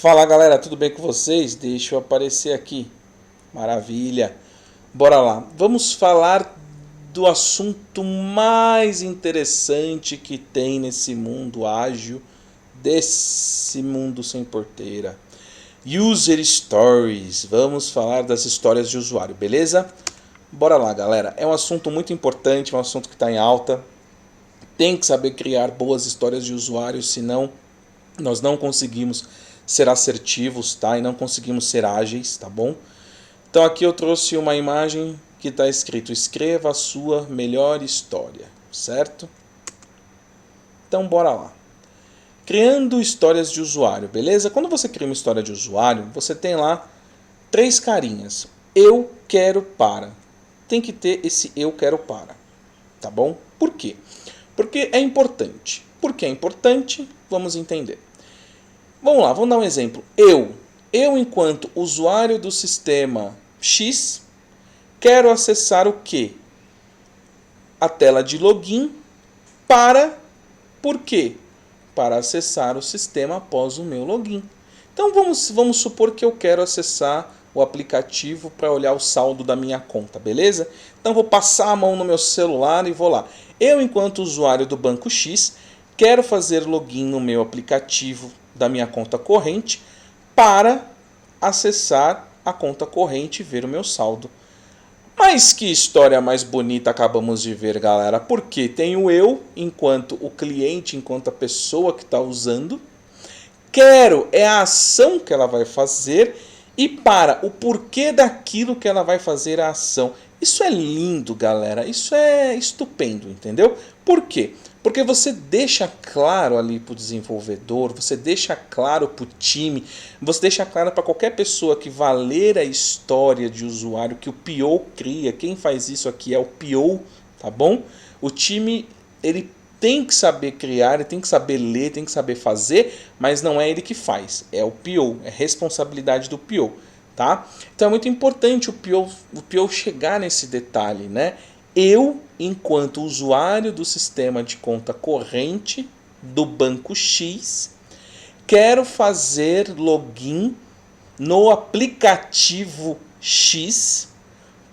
Fala galera, tudo bem com vocês? Deixa eu aparecer aqui. Maravilha. Bora lá. Vamos falar do assunto mais interessante que tem nesse mundo ágil, desse mundo sem porteira. User Stories. Vamos falar das histórias de usuário, beleza? Bora lá, galera. É um assunto muito importante, um assunto que está em alta. Tem que saber criar boas histórias de usuário, senão nós não conseguimos ser assertivos, tá? E não conseguimos ser ágeis, tá bom? Então aqui eu trouxe uma imagem que está escrito: escreva a sua melhor história, certo? Então bora lá. Criando histórias de usuário, beleza? Quando você cria uma história de usuário, você tem lá três carinhas. Eu quero para. Tem que ter esse eu quero para, tá bom? Por quê? Porque é importante. Por que é importante? Vamos entender. Vamos lá, vamos dar um exemplo. Eu enquanto usuário do sistema X, quero acessar o quê? A tela de login por quê? Para acessar o sistema após o meu login. Então vamos supor que eu quero acessar o aplicativo para olhar o saldo da minha conta, beleza? Então vou passar a mão no meu celular e vou lá. Eu, enquanto usuário do Banco X, quero fazer login no meu aplicativo da minha conta corrente para acessar a conta corrente e ver o meu saldo. Mas que história mais bonita acabamos de ver, galera. Porque tenho eu, enquanto o cliente, enquanto a pessoa que está usando. Quero é a ação que ela vai fazer e para o porquê daquilo que ela vai fazer a ação. Isso é lindo, galera. Isso é estupendo, entendeu? Por quê? Porque você deixa claro ali para o desenvolvedor, você deixa claro para o time, você deixa claro para qualquer pessoa que vá ler a história de usuário que o PO cria. Quem faz isso aqui é o PO, tá bom? O time, ele tem que saber criar, ele tem que saber ler, tem que saber fazer, mas não é ele que faz, é o PO, é responsabilidade do PO, tá? Então é muito importante o PO chegar nesse detalhe, né? Eu, enquanto usuário do sistema de conta corrente do Banco X, quero fazer login no aplicativo X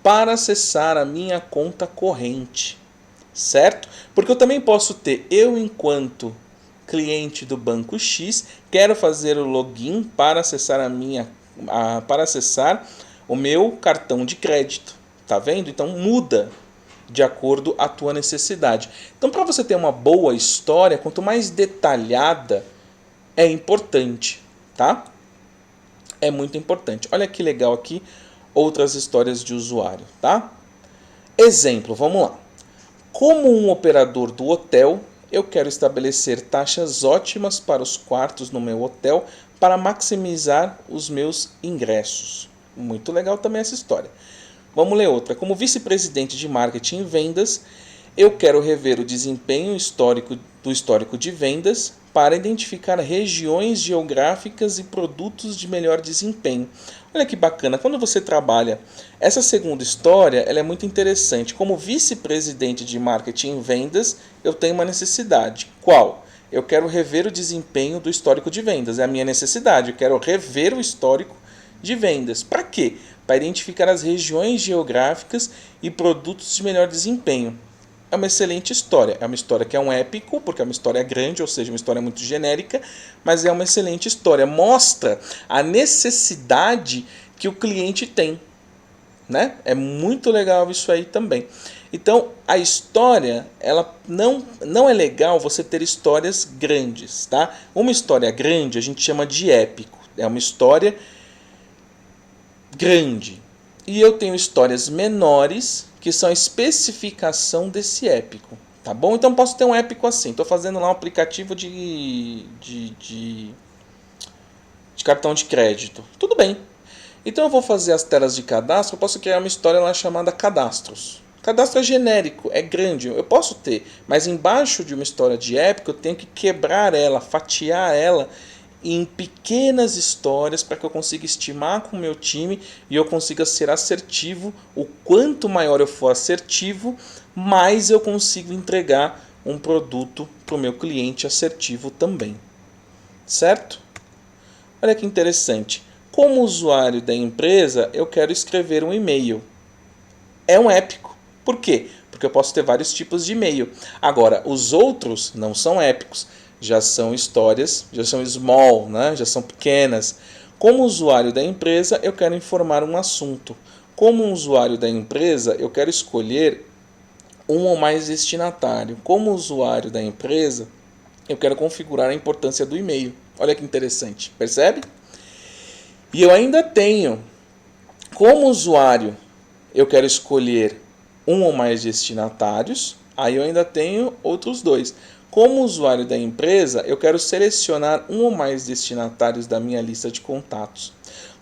para acessar a minha conta corrente, certo? Porque eu também posso ter, eu enquanto cliente do Banco X, quero fazer o login para acessar para acessar o meu cartão de crédito, tá vendo? Então muda de acordo à tua necessidade. Então, para você ter uma boa história, quanto mais detalhada, é importante, tá? É muito importante. Olha que legal aqui outras histórias de usuário, tá? Exemplo, vamos lá. Como um operador do hotel, eu quero estabelecer taxas ótimas para os quartos no meu hotel para maximizar os meus ingressos. Muito legal também essa história. Vamos ler outra. Como vice-presidente de marketing e vendas, eu quero rever o desempenho do histórico de vendas para identificar regiões geográficas e produtos de melhor desempenho. Olha que bacana, quando você trabalha essa segunda história, ela é muito interessante. Como vice-presidente de marketing e vendas, eu tenho uma necessidade. Qual? Eu quero rever o desempenho do histórico de vendas. É a minha necessidade. Eu quero rever o histórico de vendas. Para quê? Para identificar as regiões geográficas e produtos de melhor desempenho. É uma excelente história. É uma história que é um épico, porque é uma história grande, ou seja, uma história muito genérica, mas é uma excelente história. Mostra a necessidade que o cliente tem, né? É muito legal isso aí também. Então, a história, ela não é legal você ter histórias grandes, tá? Uma história grande a gente chama de épico. É uma história grande. E eu tenho histórias menores que são a especificação desse épico, tá bom? Então posso ter um épico assim. Estou fazendo lá um aplicativo de cartão de crédito. Tudo bem. Então eu vou fazer as telas de cadastro. Eu posso criar uma história lá chamada cadastros. Cadastro é genérico, é grande, eu posso ter, mas embaixo de uma história de épico eu tenho que quebrar ela, fatiar ela em pequenas histórias para que eu consiga estimar com o meu time e eu consiga ser assertivo. O quanto maior eu for assertivo, mais eu consigo entregar um produto para o meu cliente assertivo também. Certo? Olha que interessante. Como usuário da empresa, eu quero escrever um e-mail. É um épico. Por quê? Porque eu posso ter vários tipos de e-mail. Agora, os outros não são épicos. Já são histórias, já são small, né? Já são pequenas. Como usuário da empresa, eu quero informar um assunto. Como usuário da empresa, eu quero escolher um ou mais destinatário. Como usuário da empresa, eu quero configurar a importância do e-mail. Olha que interessante, percebe? E eu ainda tenho, como usuário, eu quero escolher um ou mais destinatários, aí eu ainda tenho outros dois. Como usuário da empresa, eu quero selecionar um ou mais destinatários da minha lista de contatos.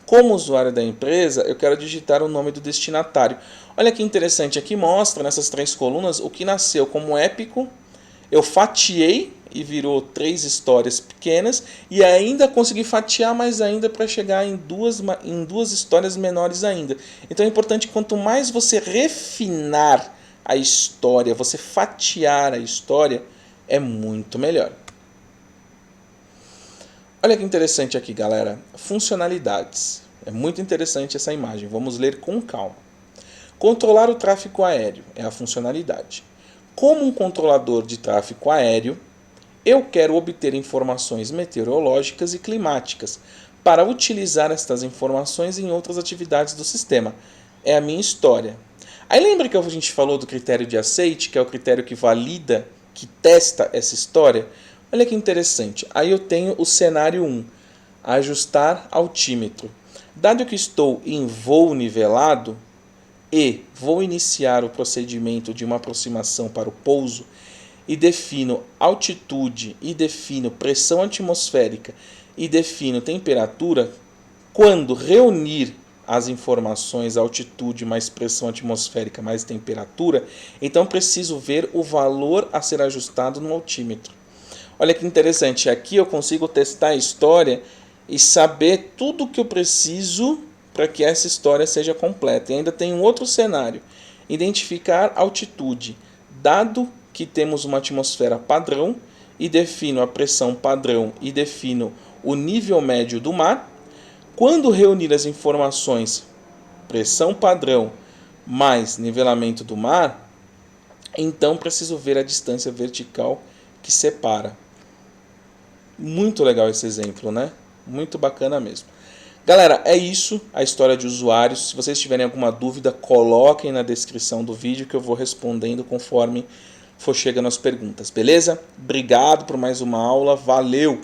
Como usuário da empresa, eu quero digitar o nome do destinatário. Olha que interessante, aqui mostra nessas 3 colunas o que nasceu como épico. Eu fatiei e virou 3 histórias pequenas e ainda consegui fatiar mais ainda para chegar em duas histórias menores ainda. Então é importante, quanto mais você refinar a história, você fatiar a história, é muito melhor. Olha que interessante aqui, galera. Funcionalidades. É muito interessante essa imagem. Vamos ler com calma. Controlar o tráfego aéreo é a funcionalidade. Como um controlador de tráfego aéreo, eu quero obter informações meteorológicas e climáticas para utilizar estas informações em outras atividades do sistema. É a minha história. Aí lembra que a gente falou do critério de aceite, que é o critério que valida, que testa essa história? Olha que interessante. Aí eu tenho o cenário 1, ajustar altímetro. Dado que estou em voo nivelado e vou iniciar o procedimento de uma aproximação para o pouso, e defino altitude, e defino pressão atmosférica, e defino temperatura, quando reunir as informações altitude mais pressão atmosférica mais temperatura, então preciso ver o valor a ser ajustado no altímetro. Olha que interessante, aqui eu consigo testar a história e saber tudo o que eu preciso para que essa história seja completa. E ainda tem um outro cenário, identificar altitude, dado que temos uma atmosfera padrão, e defino a pressão padrão e defino o nível médio do mar. Quando reunir as informações pressão padrão mais nivelamento do mar, então preciso ver a distância vertical que separa. Muito legal esse exemplo, né? Muito bacana mesmo. Galera, é isso a história de usuários. Se vocês tiverem alguma dúvida, coloquem na descrição do vídeo que eu vou respondendo conforme for chegando as perguntas, beleza? Obrigado por mais uma aula, valeu!